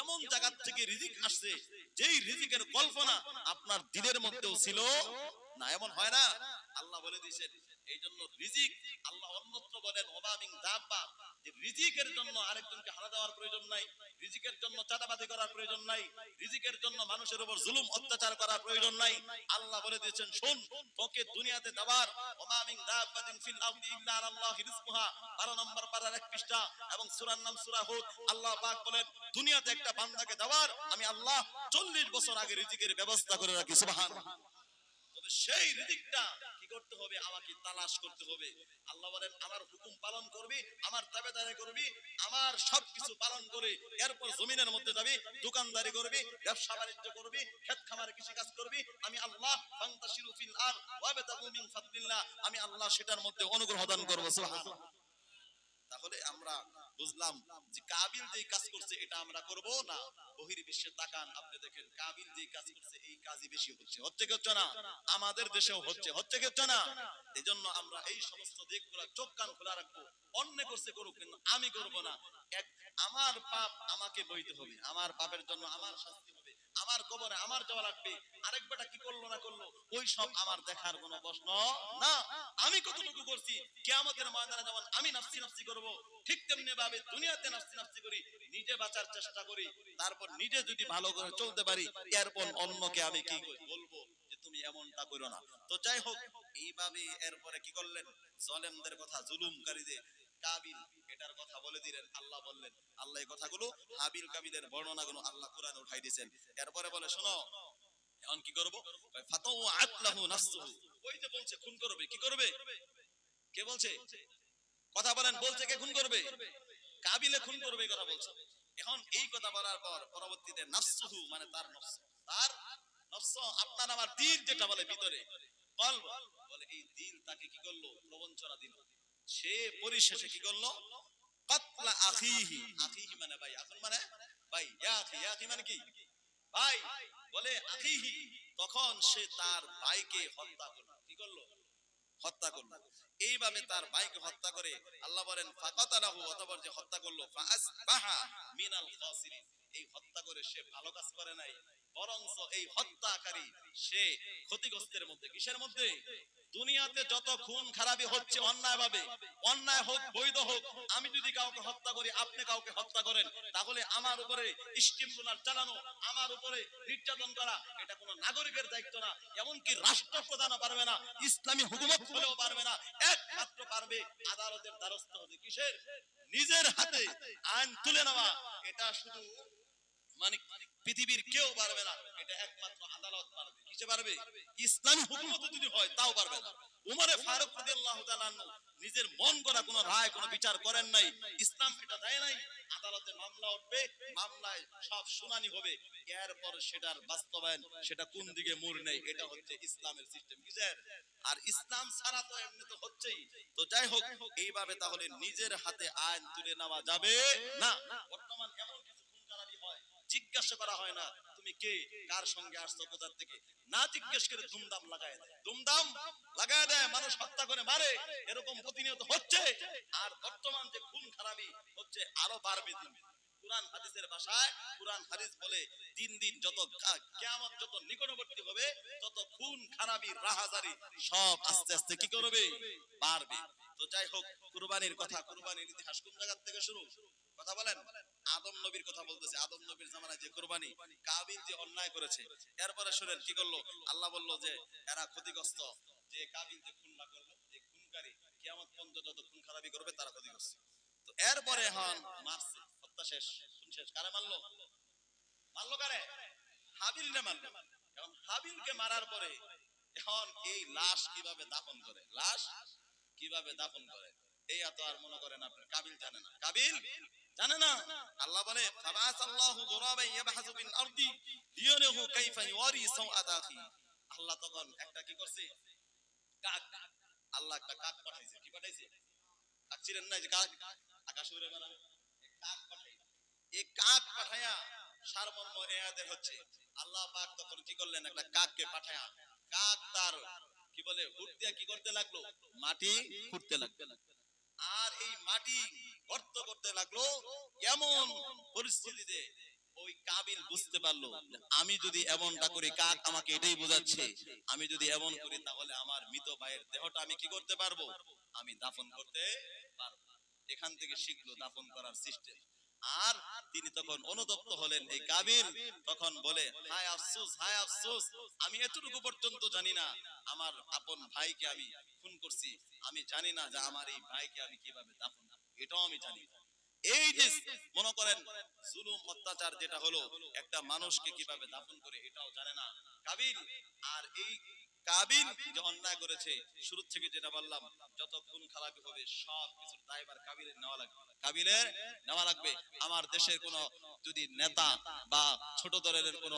এমন জায়গা থেকে রিজিক আসছে যেই রিজিকের কল্পনা আপনার দিলের মধ্যেও ছিল না। এমন হয় না? আল্লাহ বলে দিয়েছেন এই জন্য রিজিক আল্লাহ অন্যত্র বলেন ওমা মিন দাব্বা, যে রিজিকের জন্য আরেকজনকে হানা দেওয়ার প্রয়োজন নাই, রিজিকের জন্য চাঁদাবাজি করার প্রয়োজন নাই, রিজিকের জন্য মানুষের উপর জুলুম অত্যাচার করার প্রয়োজন নাই। আল্লাহ বলে দিয়েছেন শুন, তোকে দুনিয়াতে দেওয়ার ওমা মিন দাব্বাতিন ফিল আরদি ইল্লা আলাল্লাহি রিজকুহা 12 নম্বর পারার 1 পৃষ্ঠা এবং সূরার নাম সূরা হুদ। আল্লাহ পাক বলেন দুনিয়াতে একটা বান্দাকে দেওয়ার আমি আল্লাহ 40 বছর আগে রিজিকের ব্যবস্থা করে রাখি। সুবহানাল্লাহ। সেই রিজিকটা কি করতে হবে? আমাকে তালাশ করতে হবে। আল্লাহ বলেন আমার হুকুম পালন করবি, আমার তাবেদারি করবি, আমার সবকিছু পালন করে এরপর জমিনের মধ্যে যাবি, দোকানদারি করবি, ব্যবসা বাণিজ্য করবি, ক্ষেত খামারে কৃষি কাজ করবি। আমি আল্লাহ ফান্তাশিরু ফিল আরদ ওয়াবতাগু মিন ফাদলিল্লাহ, আমি আল্লাহ সেটার মধ্যে অনুগ্রহ দান করব। সুবহানাল্লাহ। তাহলে আমরা বুঝলাম যে কাবিল যেই কাজ করছে এটা আমরা করব না। বহির্বিশ্বে তাকান, আপনি দেখেন কাবিল যেই কাজ করছে এই কাজই বেশি হচ্ছে। হচ্ছে কি হচ্ছে না? আমাদের দেশেও হচ্ছে। হচ্ছে কি হচ্ছে না? এজন্য আমরা এই সমস্ত দিকগুলো চোখ কান খোলা রাখবো। অন্য করছে করুক, কিন্তু আমি করব না। এক আমার পাপ আমাকে বইতে হবে, আমার পাপের জন্য আমার শাস্তি হবে, আমার কবরে আমার যাওয়া লাগবে। আরেক বেটা কি করলো না করলো ওই সব আমার দেখার কোনো প্রশ্ন না। আমি কতটুকু করছি কিয়ামতের ময়দানে যেমন আমি নাফসি নাফসি করব, ঠিক তেমনি ভাবে দুনিয়াতে নাফসি নাফসি করি, নিজে বাঁচার চেষ্টা করি, তারপর নিজে যদি ভালো করে চলতে পারি এরপর অন্যকে আমি কি বলবো যে তুমি এমনটা করো না। তো যাই হোক, এইভাবে এরপরে কি করলেন? জালেমদের কথা, জুলুমকারীদের কাবিল এটার কথা বলে দিলেন। আল্লাহ বললেন, আল্লাহ এই কথাগুলো হাবিল কাবিলের বর্ণনাগুলো আল্লাহ কোরআনে উঠাই দিয়েছেন। এরপরে বলে শোনো এখন কি করব? ফাতাউ আতলাহু নাফসুহু, ওই যে বলছে খুন করবে, কি করবে? কে বলছে? কথা বলেন, বলছে কে খুন করবে? কাবিলে খুন করবে কথা বলছে। এখন এই কথা বলার পর পরবর্তীতে নাফসুহু মানে তার নফস, তার নফস আপনার আমার দিল যেটা বলে ভিতরে কলব, বলে এই দিল তাকে কি করলো? প্রবঞ্চনা দিল। সে পরিশেষে কি করলো? কাতলা আখিহি, আখিহি মানে ভাই, এখন মানে ভাই, ইয়া আখি, ইয়া আখি মানে কি? ভাই। বলে আখিহি, তখন সে তার ভাইকে হত্যা করলো। কি করলো? হত্যা করলো। এইভাবে তার ভাইকে হত্যা করে আল্লাহ বলেন ফাকাতালাহু, অতঃপর যে হত্যা করলো, ফাআসবাহা মিনাল খাসিরিন, এই হত্যা করে সে ভালো কাজ করে নাই, বরঞ্চ এই হত্যাকারী সে ক্ষতিগ্রস্তের মধ্যে। কিসের মধ্যে? দুনিয়াতে যত খুন খারাপি হচ্ছে অন্যায় ভাবে, অন্যায় হোক বৈধ হোক, আমি যদি কাউকে হত্যা করি, আপনি কাউকে হত্যা করেন, তাহলে আমার উপরে স্টিমুলার চালানো, আমার উপরে নির্যাতন করা, এটা কোনো নাগরিকের দায়িত্ব না। এমনকি রাষ্ট্রপ্রধানও পারবে না, ইসলামী হুকুমত হলেও পারবে না। একমাত্র পারবে আদালতের দ্বারস্থ হতে। কিসের? নিজের হাতে আইন তুলে নেওয়া। এটা শুধু মানে পৃথিবীর কেউ পারবে না, এটা একমাত্র আদালত পারবে। কিসে পারবে? ইসলামী হুকুমত যদি হয় তাও পারবে না। উমরে ফারুক রাদিয়াল্লাহু তাআলা নিজের মন গড়া কোনো রায়, কোনো বিচার করেন নাই। ইসলাম এটা দেয় নাই। আদালতে মামলা উঠবে, মামলায় সব শুনানি হবে, এরপর সেটার বাস্তবায়ন, সেটা কোন দিকে মোড় নেই, এটা হচ্ছে ইসলামের সিস্টেম। কিসের? আর ইসলাম ছাড়া তো এমনি তো হচ্ছেই। তো যাই হোক, এইভাবে তাহলে নিজের হাতে আইন তুলে নেওয়া যাবে না। বর্তমান এমন কিছু খুন খারাপি হয়, জিজ্ঞাসা করা হয় না তুমি কে, কার সঙ্গে আসছো, কোথা থেকে, না জিজ্ঞেস করে দুমদাম লাগায় দেয়, দুমদাম লাগায় দেয়, মানুষ হত্যা করে মারে। এরকম প্রতিনিয়ত হচ্ছে। আর বর্তমান যে খুন খারাপি হচ্ছে আরো বাড়বে দিন। কুরআন হাদিসের ভাষায় কুরআন হাদিস বলে দিন দিন যত কিয়ামত যত নিকটবর্তী হবে, তত খুন খারাপি রাহাজারি সব আস্তে আস্তে কি করবে? বাড়বে। তো যাই হোক, কুরবানির কথা, কুরবানির ইতিহাস কোন জায়গা থেকে শুরু? কথা বলেন। আদম নবীর কথা বলতেছে। আদম নবীর জামানায় যে কুরবানি, কাবিল যে অন্যায় করেছে, এরপরে শুনেন কি করলো? আল্লাহ বলল যে এরা ক্ষতিগ্রস্ত, যে কাবিল যে খুন না করলো, যে খুনকারী কিয়ামত পর্যন্ত যত খুন খারাপি করবে তারা ক্ষতিগ্রস্ত। তো এরপরে এখন মারছে, হত্যা শেষ, খুন শেষ। কারে মারলো? মারলো কারে? হাবিল রে মারলো। এখন হাবিলকে মারার পরে এখন এই লাশ কিভাবে দাফন করে, লাশ কিভাবে দাফন করে, এই এত আর মনে করেন আপনি কাবিল জানে না, কাবিল জানে না। আল্লাহ বলে ফাবাসাল্লাহু গুরাবান ইয়াবহাসু ফিল আরদি লিয়ারাহু কাইফা ইওয়ারি সাওআতা আখি। আল্লাহ তখন একটা কি করছে? কাক। আল্লাহ একটা কাক পাঠাইছে। কি পাঠাইছে? কাক চিনেন না? যে কাক আকাশে উড়ে বেড়ায়, কাক পাঠাই। এই কাক পাঠায়া সারমর্ম এয়াদের হচ্ছে আল্লাহ পাক তখন কি করলেন? একটা কাককে পাঠায়া, কাক তার কি বলে হুট দিয়া কি করতে লাগলো? মাটি খুঁড়তে লাগলো। আর এই মাটি গর্ত করতে লাগলো। এমন পরিস্থিতিতে ওই কাবিল বুঝতে পারলো যে আমি যদি এমনটা করি, কাক আমাকে এটাই বোঝাচ্ছে, আমি যদি এমন করি তাহলে আমার মৃত ভাইয়ের দেহটা আমি কি করতে পারবো, আমি দাফন করতে পারবো। এখান থেকে শিখলো দাফন করার সিস্টেম। আর তিনি তখন অনুতপ্ত হলেন, এই কাবিল তখন বলে, হায় আফসোস, হায় আফসোস, আমি এতটুকু পর্যন্ত জানি না আমার আপন ভাইকে আমি খুন করছি, আমি জানি না যে আমার এই ভাইকে আমি কিভাবে দাফন করব, এটাও আমি জানি না। এই যে মনে করেন জুলুম অত্যাচার যেটা হলো, একটা মানুষকে কিভাবে দাফন করে এটাও জানে না কাবিল। আর এই কাবিল যে অন্যায় করেছে, শুরু থেকে যেটা বললাম, যত খুন খারাপি হবে সব কিছুর দায়ভার কাবিলের নেওয়া লাগবে, কাবিলের নেওয়া লাগবে। আমার দেশের কোন যদি নেতা বা ছোট দলের কোন